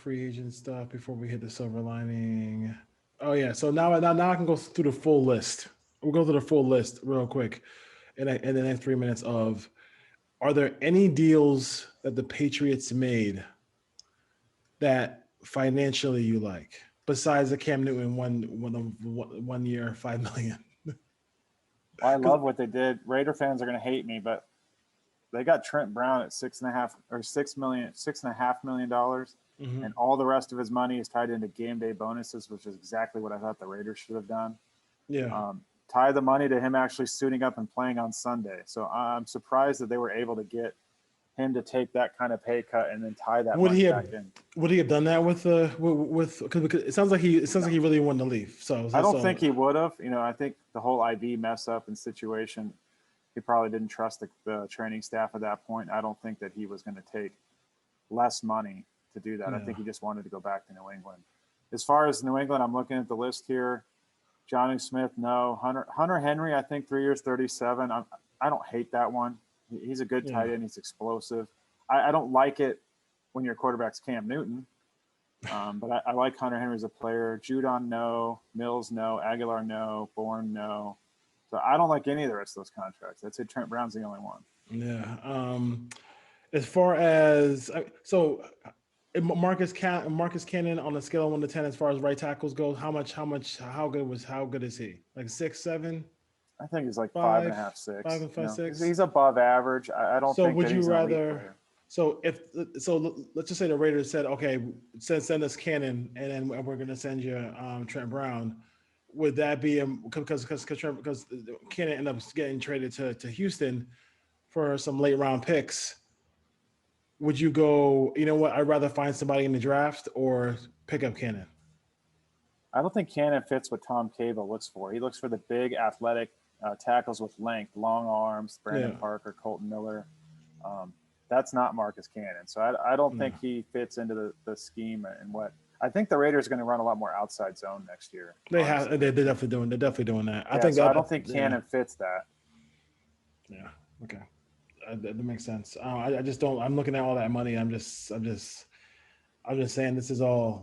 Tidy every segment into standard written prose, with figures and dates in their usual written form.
free agent stuff before we hit the silver lining. Oh yeah, so now I can go through the full list. We'll go through the full list real quick in the next 3 minutes of are there any deals that the Patriots made that financially you like besides the Cam Newton one year 5 million? Well, I love what they did. Raider fans are going to hate me, but they got Trent Brown at $6.5 million, Mm-hmm. and all the rest of his money is tied into game day bonuses, which is exactly what I thought the Raiders should have done. Yeah. Tie the money to him actually suiting up and playing on Sunday. So I'm surprised that they were able to get him to take that kind of pay cut and then tie that money back in. Would he have done that with because it sounds like he really wanted to leave. So I don't think he would have. I think the whole IV mess up and situation, he probably didn't trust the training staff at that point. I don't think that he was going to take less money to do that. Yeah. I think he just wanted to go back to New England. As far as New England, I'm looking at the list here. Johnny Smith, no. Hunter Henry, I think 3 years, 37. I don't hate that one. He's a good tight end. He's explosive. I don't like it when your quarterback's Cam Newton, but I like Hunter Henry as a player. Judon, no. Mills, no. Aguilar, no. Bourne, no. So I don't like any of the rest of those contracts. I'd say Trent Brown's the only one. Yeah. As far as Marcus Cannon on a scale of 1 to 10 as far as right tackles goes, how good is he? Like 6, 7? I think he's like 5.5, 6. 5.5, 6. He's above average. I don't think. So would you rather? So let's just say the Raiders said, okay, send us Cannon, and then we're going to send you Trent Brown. Would that be because Cannon ended up getting traded to Houston for some late round picks? Would you go, you know what, I'd rather find somebody in the draft or pick up Cannon? I don't think Cannon fits what Tom Cable looks for. He looks for the big athletic tackles with length, long arms, Brandon Parker, Colton Miller. That's not Marcus Cannon. So I don't think he fits into the scheme and what. I think the Raiders are going to run a lot more outside zone next year. They're definitely doing that. I don't think Cannon fits that. Yeah. Okay. That makes sense. I just don't. I'm looking at all that money. I'm just saying this is all.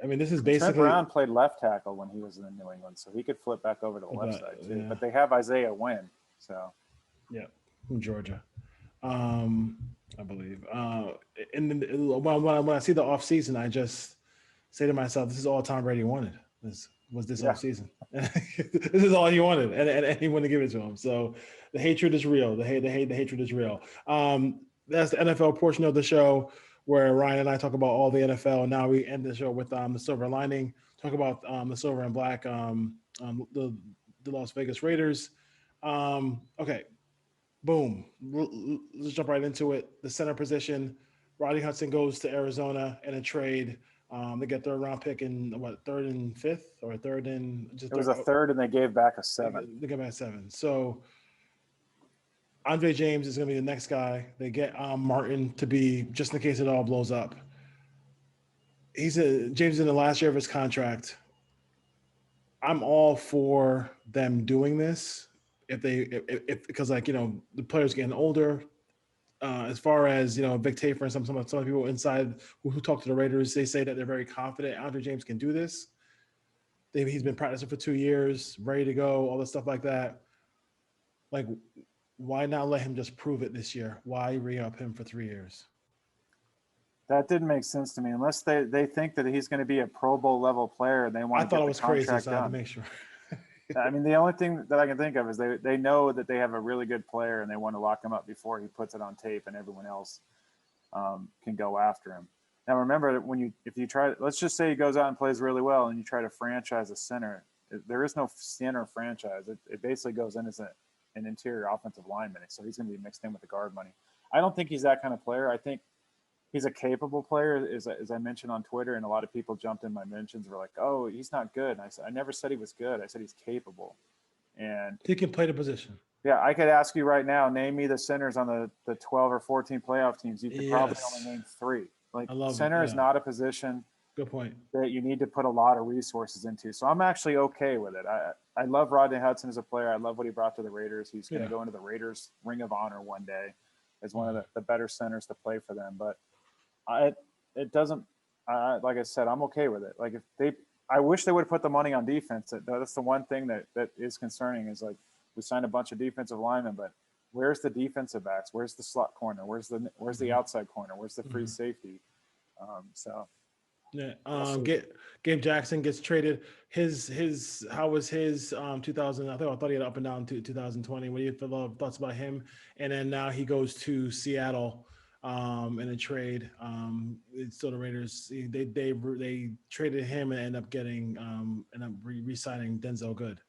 I mean, this is basically. Trent Brown played left tackle when he was in New England, so he could flip back over to the left side too. Yeah. But they have Isaiah Wynn, so. Yeah, from Georgia, I believe. And when I see the offseason, I just say to myself, "This is all Tom Brady wanted. This offseason. This is all he wanted, and he wanted to give it to him. So the hatred is real. The hatred is real. That's the NFL portion of the show where Ryan and I talk about all the NFL. Now we end the show with the silver lining. Talk about the silver and black, the Las Vegas Raiders. Okay, boom. Let's jump right into it. The center position. Rodney Hudson goes to Arizona in a trade. They get third round pick in third and fifth or third and just. It was a third, and they gave back a 7. They gave back 7. So Andre James is going to be the next guy. They get Martin to be just in case it all blows up. James is in the last year of his contract. I'm all for them doing this if because the players getting older. As far as Vic Tafer and some of the people inside who talk to the Raiders, they say that they're very confident Andre James can do this. He's been practicing for 2 years, ready to go, all the stuff like that. Like, why not let him just prove it this year? Why re-up him for 3 years? That didn't make sense to me. Unless they think that he's going to be a Pro Bowl level player and they want to get the contract done. I thought it was crazy, so I had to make sure. I mean, the only thing that I can think of is they know that they have a really good player and they want to lock him up before he puts it on tape and everyone else can go after him. Now, remember that if you try, let's just say he goes out and plays really well and you try to franchise a center, there is no center franchise. It basically goes in as an interior offensive lineman. So he's going to be mixed in with the guard money. I don't think he's that kind of player. I think he's a capable player, as I mentioned on Twitter, and a lot of people jumped in my mentions were like, "Oh, he's not good." And I said, I never said he was good. I said he's capable, and he can play the position. Yeah, I could ask you right now, name me the centers on the 12 or 14 playoff teams. You could probably only name 3. Like, center is not a position. Good point. That you need to put a lot of resources into. So I'm actually okay with it. I love Rodney Hudson as a player. I love what he brought to the Raiders. He's going to go into the Raiders Ring of Honor one day as one of the better centers to play for them. But it doesn't like I said, I'm okay with it. Like I wish they would put the money on defense. That's the one thing that is concerning is like we signed a bunch of defensive linemen, but where's the defensive backs? Where's the slot corner? Where's the outside corner? Where's the free safety? So yeah, Gabe Jackson gets traded. How was his 2000? I thought he had up and down to 2020. What do you thoughts about him? And then now he goes to Seattle in a trade. So the Raiders they traded him and end up re-signing Denzel Good.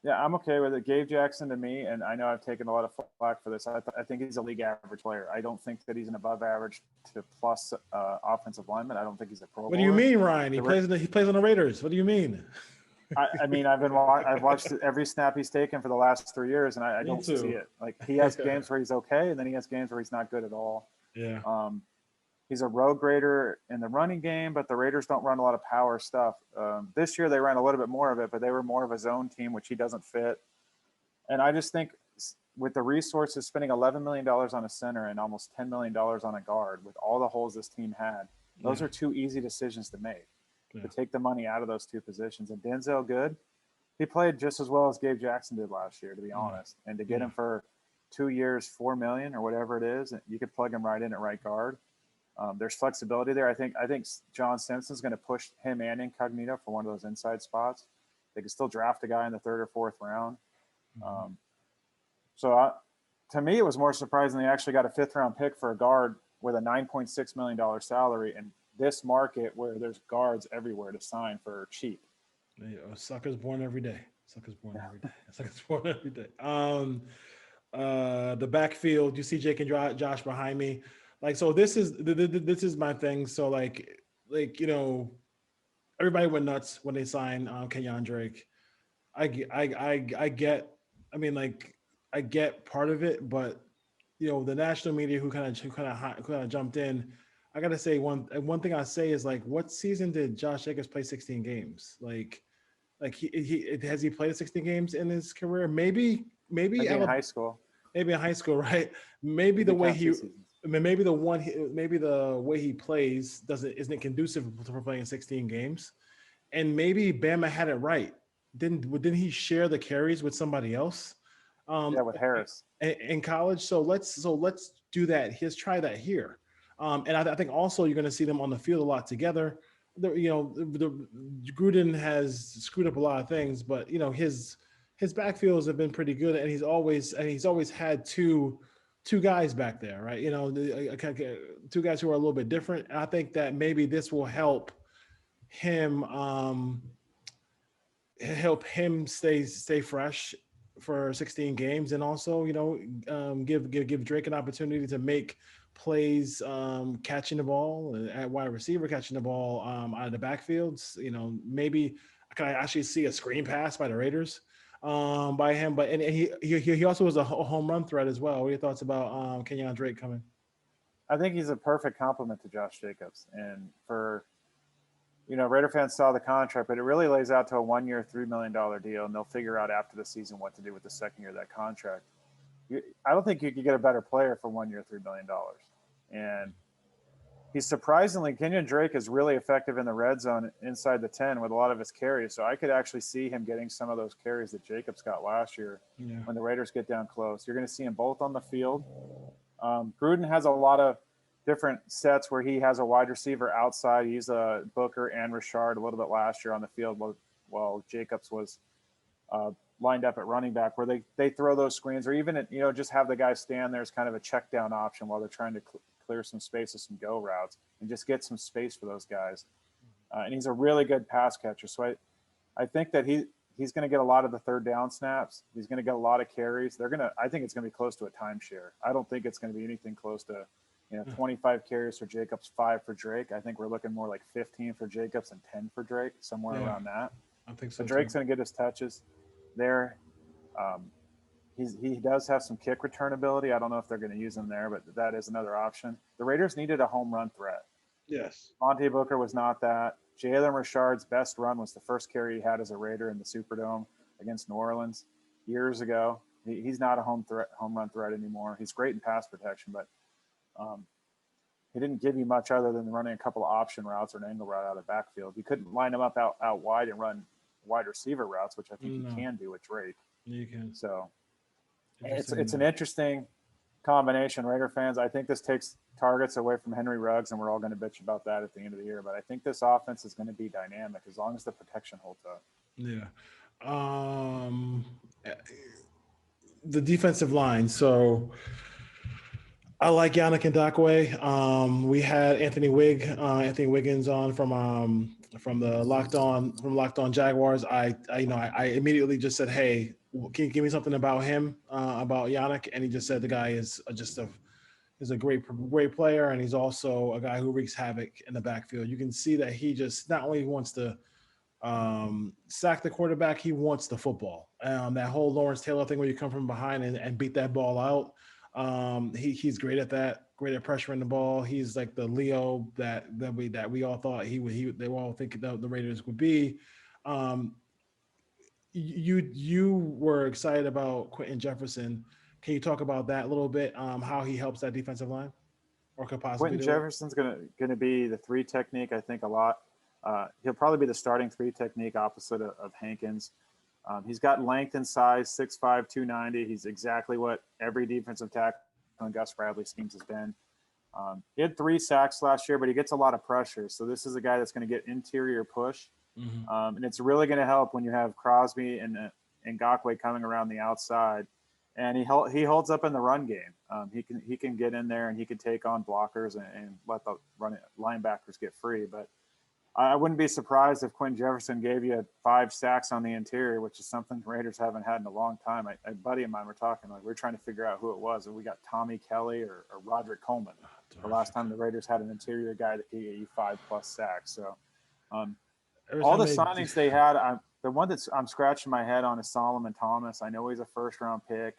Yeah, I'm okay with it. Gabe Jackson to me, and I know I've taken a lot of flack for this. I think he's a league average player. I don't think that he's an above average to plus offensive lineman. I don't think he's a pro. What do you mean, Ryan? He plays on the Raiders. What do you mean? I mean, I've watched every snap he's taken for the last 3 years, and I don't see it. Like he has games where he's okay, and then he has games where he's not good at all. Yeah. He's a road grader in the running game, but the Raiders don't run a lot of power stuff. This year they ran a little bit more of it, but they were more of a zone team, which he doesn't fit. And I just think with the resources, spending $11 million on a center and almost $10 million on a guard, with all the holes this team had, those are two easy decisions to make. To take the money out of those two positions. And Denzel Good, he played just as well as Gabe Jackson did last year, to be honest. And to get him for 2 years, $4 million or whatever it is, you could plug him right in at right guard. There's flexibility there. I think John Simpson's going to push him and Incognito for one of those inside spots. They could still draft a guy in the 3rd or 4th round. To me, it was more surprising they actually got a 5th round pick for a guard with a $9.6 million salary in this market where there's guards everywhere to sign for cheap. Suckers born every day. Suckers born every day. The backfield, you see Jake and Josh behind me. Like, so this is my thing. So like, you know, everybody went nuts when they signed Kenyan Drake. I get part of it, but you know, the national media who kind of jumped in. I gotta say one thing I say is like, what season did Josh Jacobs play 16 games? Like he has he played 16 games in his career? Maybe in high school. Maybe in high school, right? Maybe the way the way he plays isn't conducive for playing 16 games, and maybe Bama had it right. Didn't he share the carries with somebody else? With Harris in college. So let's do that. Let's try that here. And I think also you're going to see them on the field a lot together. Gruden has screwed up a lot of things, but you know his backfields have been pretty good, and he's always had two guys back there, right? You know, two guys who are a little bit different. And I think that maybe this will help him stay fresh for 16 games, and also give Drake an opportunity to make plays catching the ball at wide receiver, catching the ball out of the backfields. You know, maybe I can actually see a screen pass by the Raiders by him, but and he also was a home run threat as well. What are your thoughts about Kenyan Drake coming? I think he's a perfect complement to Josh Jacobs, and for Raider fans saw the contract, but it really lays out to a 1 year, $3 million deal, and they'll figure out after the season what to do with the second year of that contract. I don't think you could get a better player for 1 year, $3 million. And Kenyan Drake is really effective in the red zone inside the 10 with a lot of his carries. So I could actually see him getting some of those carries that Jacobs got last year when the Raiders get down close. You're going to see them both on the field. Gruden has a lot of different sets where he has a wide receiver outside. He's a Booker and Richard a little bit last year on the field while Jacobs was lined up at running back, where they throw those screens, or even just have the guy stand there as kind of a check down option while they're trying to clear some space with some go routes and just get some space for those guys. And he's a really good pass catcher. So I think that he's going to get a lot of the third down snaps. He's going to get a lot of carries. I think it's going to be close to a timeshare. I don't think it's going to be anything close to 25 carries for Jacobs, 5 for Drake. I think we're looking more like 15 for Jacobs and 10 for Drake, somewhere around that. I think so. But Drake's going to get his touches there. He does have some kick return ability. I don't know if they're going to use him there, but that is another option. The Raiders needed a home run threat. Yes. Monte Booker was not that. Jalen Richard's best run was the first carry he had as a Raider in the Superdome against New Orleans years ago. He's not a home run threat anymore. He's great in pass protection, but he didn't give you much other than running a couple of option routes or an angle route out of the backfield. You couldn't line him up out wide and run wide receiver routes, which I think you can do with Drake. You can. So it's an interesting combination, Raider fans. I think this takes targets away from Henry Ruggs, and we're all going to bitch about that at the end of the year. But I think this offense is going to be dynamic as long as the protection holds up. Yeah. The defensive line. So I like Yannick Ngakoue. We had Anthony Wiggins on from the Locked On Jaguars. I immediately just said, hey, can you give me something about him, about Yannick? And he just said the guy is a great player, and he's also a guy who wreaks havoc in the backfield. You can see that he just not only wants to sack the quarterback, he wants the football. That whole Lawrence Taylor thing where you come from behind and beat that ball out. He's great at that, great at pressuring the ball. He's like the Leo that we all thought they were all thinking that the Raiders would be. You were excited about Quentin Jefferson. Can you talk about that a little bit? How he helps that defensive line, or could possibly Quentin Jefferson's gonna be the 3 technique, I think, a lot. He'll probably be the starting 3 technique opposite of Hankins. He's got length and size, 6'5", 290. He's exactly what every defensive tackle in Gus Bradley schemes has been. He had 3 sacks last year, but he gets a lot of pressure. So this is a guy that's going to get interior push. Mm-hmm. And it's really going to help when you have Crosby and Ngakoue coming around the outside. And he holds up in the run game. He can get in there and he can take on blockers and let the linebackers get free. But I wouldn't be surprised if Quentin Jefferson gave you 5 sacks on the interior, which is something the Raiders haven't had in a long time. A buddy of mine were talking, like, we're trying to figure out who it was. And we got Tommy Kelly or Roderick Coleman. The last time the Raiders had an interior guy that gave you 5+ sacks. So all the signings they had, the one that I'm scratching my head on is Solomon Thomas. I know he's a first-round pick.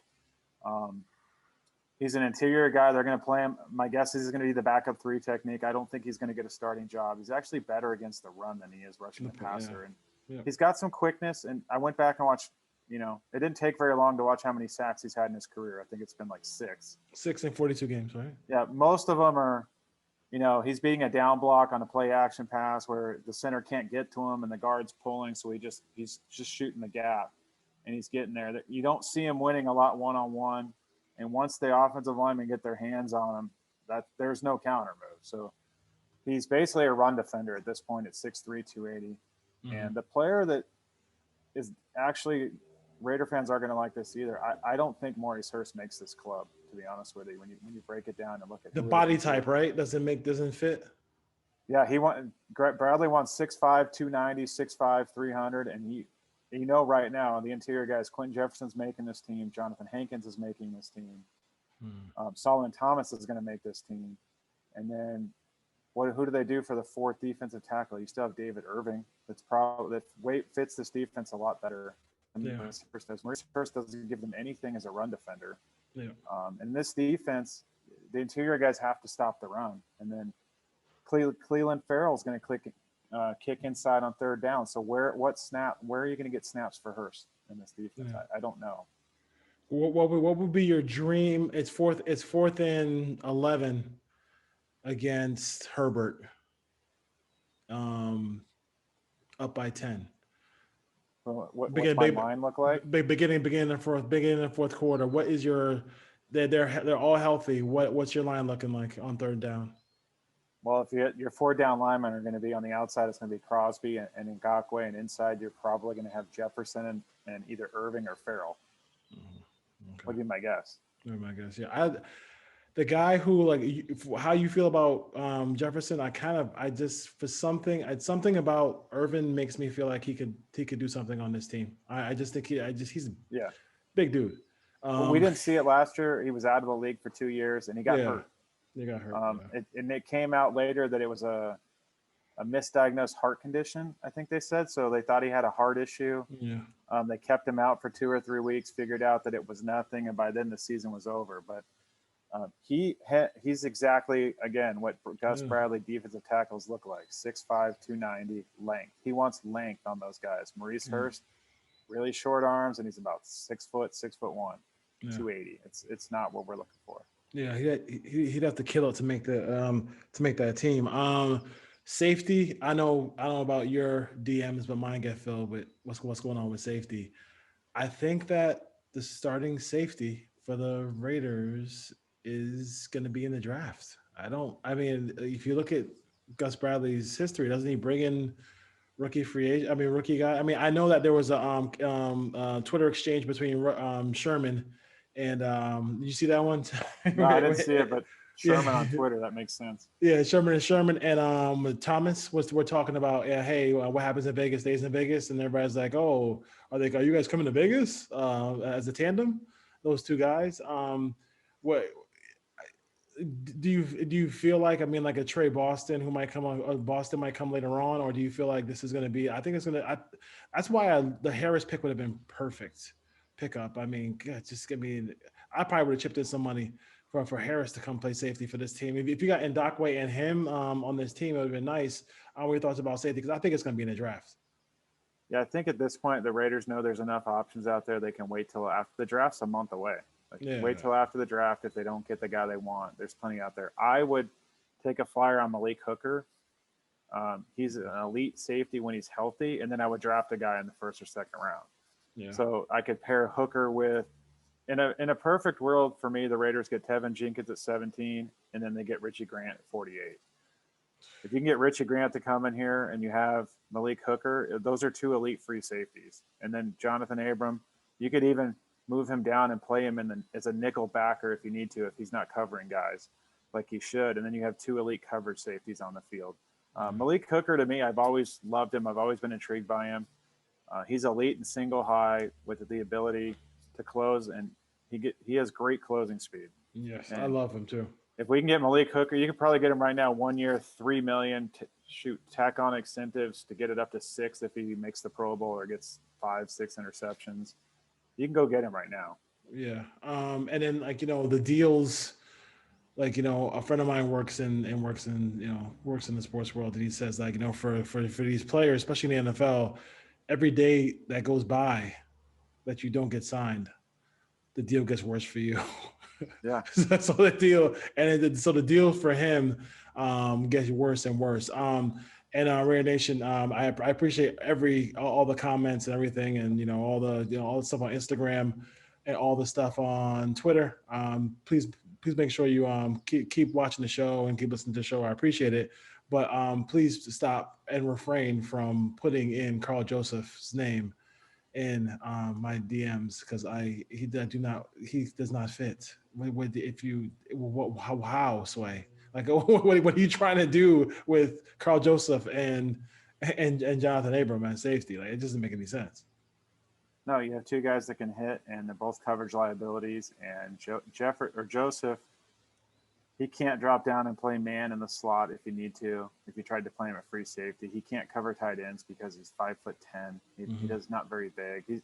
He's an interior guy. They're going to play him. My guess is he's going to be the backup 3 technique. I don't think he's going to get a starting job. He's actually better against the run than he is rushing the passer. And he's got some quickness. And I went back and watched, it didn't take very long to watch how many sacks he's had in his career. I think it's been like 6. 6 in 42 games, right? Yeah. Most of them are, he's being a down block on a play action pass where the center can't get to him and the guard's pulling. So he's just shooting the gap and he's getting there. You don't see him winning a lot one-on-one. And once the offensive linemen get their hands on him, there's no counter move. So he's basically a run defender at this point at 6'3", 280. Mm-hmm. And the player that is actually, Raider fans aren't going to like this either. I don't think Maurice Hurst makes this club, to be honest with you. When you break it down and look at the body type, right? Doesn't fit. Yeah, Bradley wants 6'5", 290, 6'5", 300, and right now, the interior guys, Quentin Jefferson's making this team. Jonathan Hankins is making this team. Solomon Thomas is going to make this team. And then who do they do for the 4th defensive tackle? You still have David Irving. That fits this defense a lot better than Maurice Hurst does. Maurice Hurst doesn't give them anything as a run defender. Yeah. And this defense, the interior guys have to stop the run. And then Cleveland Farrell is going to kick inside on 3rd down. So where are you going to get snaps for Hurst in this defense? Yeah. I don't know. What would be your dream? It's 4th and 11 against Herbert. Up by 10. Well, what's my line look like? Beginning of 4th quarter. What is your? They're all healthy. What's your line looking like on 3rd down? Well, if your 4 down linemen are going to be on the outside, it's going to be Crosby and Ngakoue, and inside you're probably going to have Jefferson and either Irving or Farrell. Okay. Would be my guess. My guess, yeah. The guy who how you feel about Jefferson? Something about Irvin makes me feel like he could do something on this team. I just think he's a big dude. We didn't see it last year. He was out of the league for 2 years, and he got hurt. They got hurt. It came out later that it was a misdiagnosed heart condition, I think they said. So they thought he had a heart issue. Yeah. They kept him out for 2 or 3 weeks, figured out that it was nothing, and by then the season was over. But he's exactly, again, what Gus Bradley defensive tackles look like. 6'5", 290, length. He wants length on those guys. Maurice Hurst, really short arms, and he's about 6 foot, 6'1", 280. It's not what we're looking for. Yeah, he'd have to kill it to make that team. Safety. I don't know about your DMs, but mine get filled with what's going on with safety. I think that the starting safety for the Raiders is going to be in the draft. I mean, if you look at Gus Bradley's history, doesn't he bring in rookie free agent? I mean, rookie guy. I mean, I know that there was a Twitter exchange between Sherman and did you see that one? No, I didn't see it, but Sherman Yeah. on Twitter, that makes sense. Yeah, Sherman and Thomas we're talking about. Yeah, hey, what happens in Vegas stays in Vegas, and everybody's like, oh, are you guys coming to Vegas as a tandem? Those two guys. What do you feel like? I mean, like a Trey Boston who might come on, Boston might come later on, or do you feel like this is going to be? I think it's going to. That's why the Harris pick would have been perfect pickup. I mean, God, I probably would have chipped in some money for Harris to come play safety for this team. If you got Ndakwe and him on this team, it would have been nice. What are your thoughts about safety? Because I think it's going to be in the draft. Yeah, I think at this point the Raiders know there's enough options out there. They can wait till after the draft's a month away. Wait till after the draft. If they don't get the guy they want, there's plenty out there. I would take a flyer on Malik Cooker. He's an elite safety when he's healthy, and then I would draft a guy in the first or second round. Yeah. So I could pair Hooker with, in a perfect world for me, the Raiders get Tevin Jenkins at 17, and then they get Richie Grant at 48. If you can get Richie Grant to come in here and you have Malik Hooker, those are two elite free safeties. And then Jonathan Abram, you could even move him down and play him as a nickel backer if you need to, if he's not covering guys like he should. And then you have two elite coverage safeties on the field. Malik Cooker, to me, I've always loved him. I've always been intrigued by him. He's elite in single high with the ability to close, and he has great closing speed. Yes, and I love him too. If we can get Malik Cooker, you could probably get him right now 1 year, $3 million. Tack on incentives to get it up to 6 if he makes the Pro Bowl or gets 5-6 interceptions. You can go get him right now. Yeah. And then the deals, a friend of mine works in the sports world, and he says for these players, especially in the NFL, every day that goes by that you don't get signed, the deal gets worse for you. Yeah. So the deal, so the deal for him gets worse and worse. And Raider Nation, I appreciate all the comments and everything, and all the stuff on Instagram and all the stuff on Twitter. Please make sure you keep watching the show and keep listening to the show. I appreciate it, but please stop and refrain from putting in Carl Joseph's name in my DMs, because he does not fit. How Sway? Like what are you trying to do with Carl Joseph and Jonathan Abram at safety? Like, it doesn't make any sense. No, you have two guys that can hit, and they're both coverage liabilities. And Joseph, he can't drop down and play man in the slot if you need to. If you tried to play him at free safety, he can't cover tight ends because he's 5'10". He does not very big.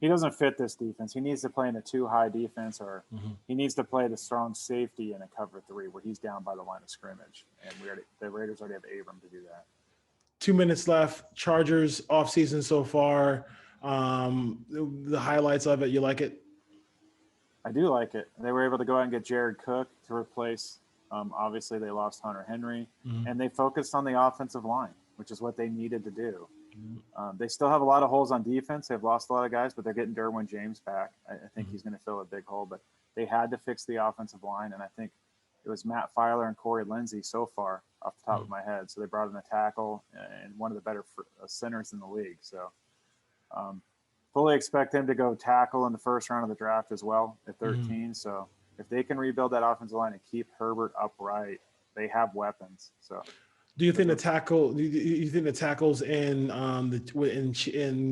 He doesn't fit this defense. He needs to play in a 2-high defense, or he needs to play the strong safety in a cover 3 where he's down by the line of scrimmage. And the Raiders already have Abram to do that. 2 minutes left. Chargers offseason so far. The highlights of it, you like it? I do like it. They were able to go out and get Jared Cook to replace. Obviously, they lost Hunter Henry, and they focused on the offensive line, which is what they needed to do. They still have a lot of holes on defense. They've lost a lot of guys, but they're getting Derwin James back. I think he's going to fill a big hole, but they had to fix the offensive line, and I think it was Matt Filer and Corey Lindsey so far off the top of my head. So they brought in a tackle and one of the better centers in the league. So fully expect him to go tackle in the first round of the draft as well at 13. So if they can rebuild that offensive line and keep Herbert upright, they have weapons. So do you think the tackles in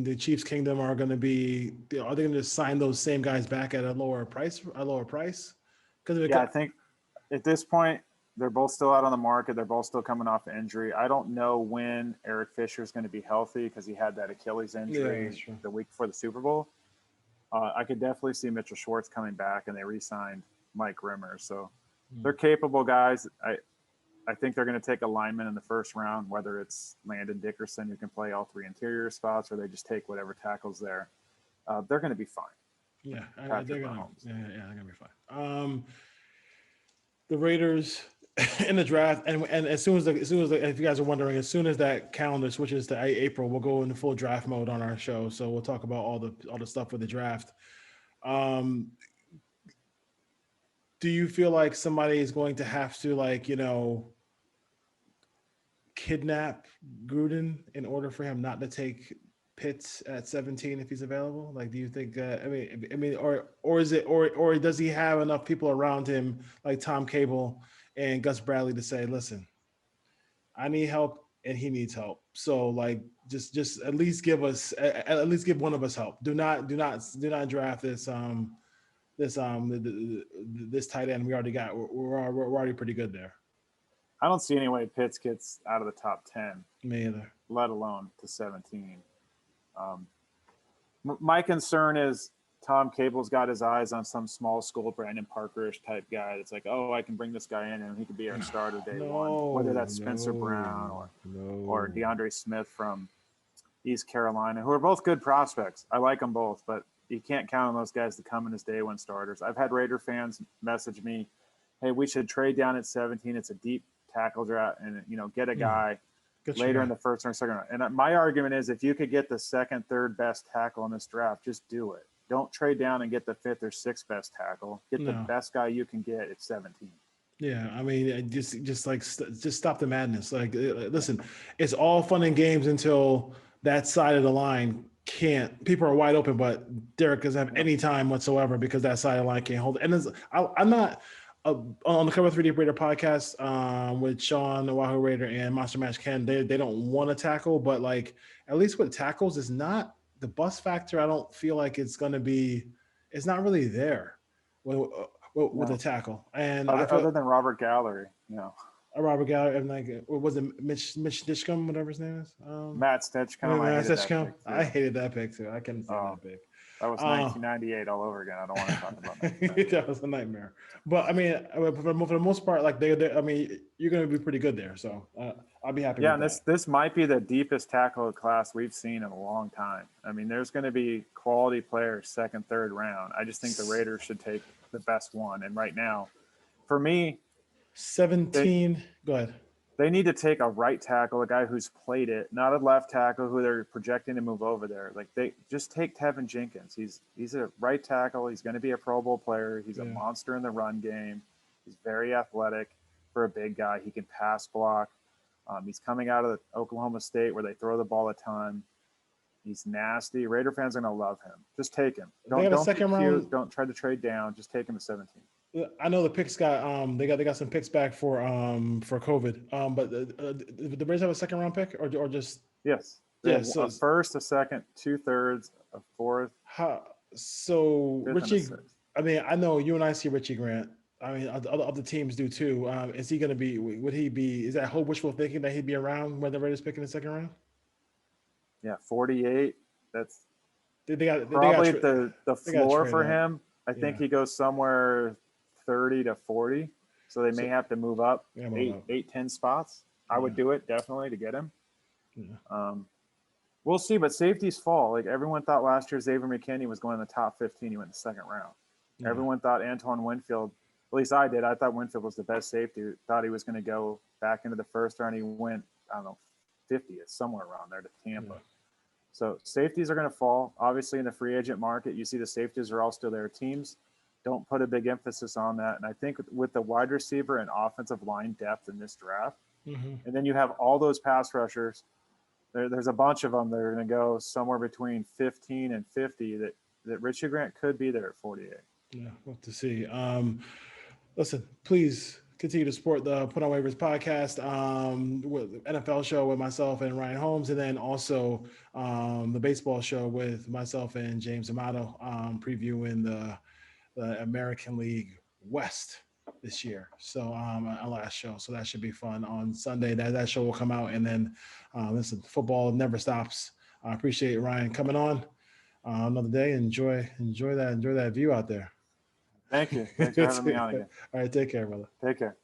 the Chiefs' kingdom are going to be? Are they going to sign those same guys back at a lower price? I think at this point they're both still out on the market. They're both still coming off injury. I don't know when Eric Fisher is going to be healthy because he had that Achilles injury the week before the Super Bowl. I could definitely see Mitchell Schwartz coming back, and they re-signed Mike Rimmer. So they're capable guys. I think they're going to take a lineman in the first round, whether it's Landon Dickerson, who can play all 3 interior spots, or they just take whatever tackles there. They're going to be fine. Yeah, they're going to be fine. the Raiders in the draft, and as soon as if you guys are wondering, as soon as that calendar switches to April, we'll go into full draft mode on our show. So we'll talk about all the stuff with the draft. Do you feel like somebody is going to have to, like, kidnap Gruden in order for him not to take Pitts at 17 if he's available? Like, do you think or is it or does he have enough people around him like Tom Cable and Gus Bradley to say, listen, I need help and he needs help, so like just at least give one of us help. Do not draft this this tight end we already got. We're already pretty good there. I don't see any way Pitts gets out of the top 10. Me either. Let alone to 17. My concern is Tom Cable's got his eyes on some small school Brandon Parker-ish type guy that's like, oh, I can bring this guy in and he could be our starter day one. Whether that's Spencer Brown or DeAndre Smith from East Carolina, who are both good prospects. I like them both, but you can't count on those guys to come in as day one starters. I've had Raider fans message me, hey, we should trade down at 17. It's a deep tackle draft and, get a guy later in the first or second round. And my argument is if you could get the second, third best tackle in this draft, just do it. Don't trade down and get the fifth or sixth best tackle. Get the best guy you can get at 17. Yeah, I mean, just stop the madness. Like, listen, it's all fun and games until that side of the line can't. People are wide open, but Derek doesn't have any time whatsoever because that side of the line can't hold it. And I'm not on the Cover 3D Raider podcast with Sean, the Wahoo Raider, and Monster Match Ken. They don't want to tackle, but like at least with tackles, it's not the bust factor. I don't feel like it's going to be. It's not really there with a tackle. And other than Robert Gallery, Robert Gallery, and like, was it Mitch Stitchcom, whatever his name is? Matt Stitchcom. I hated that pick too. I couldn't stand that pick. That was 1998 all over again. I don't want to talk about that. That was a nightmare. But I mean, for the most part, like I mean, you're going to be pretty good there. So I'll be happy. Yeah, with and this might be the deepest tackle class we've seen in a long time. I mean, there's going to be quality players second, third round. I just think the Raiders should take the best one. And right now, for me, 17. Go ahead. They need to take a right tackle, a guy who's played it, not a left tackle who they're projecting to move over there. Like, they just take Tevin Jenkins. He's a right tackle. He's going to be a Pro Bowl player. He's a monster in the run game. He's very athletic for a big guy. He can pass block. He's coming out of Oklahoma State where they throw the ball a ton. He's nasty. Raider fans are going to love him. Just take him. Don't try to trade down. Just take him at 17. I know the picks got they got some picks back for COVID. But the Raiders have a second round pick or just yes. So a first, a second, 2/3, a fourth. So Richie, I mean, I know you and I see Richie Grant. I mean, other teams do too. Is he going to be? Would he be? Is that whole wishful thinking that he'd be around when the Raiders pick in the second round? Yeah, 48. That's they got the floor for him. I think he goes somewhere 30 to 40. So they may have to move up 10 spots. I would do it definitely to get him. Yeah. We'll see, but safeties fall. Like everyone thought last year, Xavier McKinney was going in the top 15. He went in the second round. Yeah. Everyone thought Antoine Winfield, at least I did. I thought Winfield was the best safety. Thought he was going to go back into the first round. He went, 50th, somewhere around there to Tampa. Yeah. So safeties are going to fall. Obviously, in the free agent market, you see the safeties are all still there. Teams don't put a big emphasis on that. And I think with the wide receiver and offensive line depth in this draft, and then you have all those pass rushers, there's a bunch of them that are going to go somewhere between 15 and 50 that Richie Grant could be there at 48. Yeah, we'll have to see. Listen, please continue to support the Put On Waivers podcast, with NFL show with myself and Ryan Holmes, and then also the baseball show with myself and James Amato, previewing the American League West this year. So our last show, so that should be fun on Sunday. That show will come out, and then listen, football never stops. I appreciate Ryan coming on another day. Enjoy that view out there. Thank you. Thanks for having me on again. All right, take care, brother. Take care.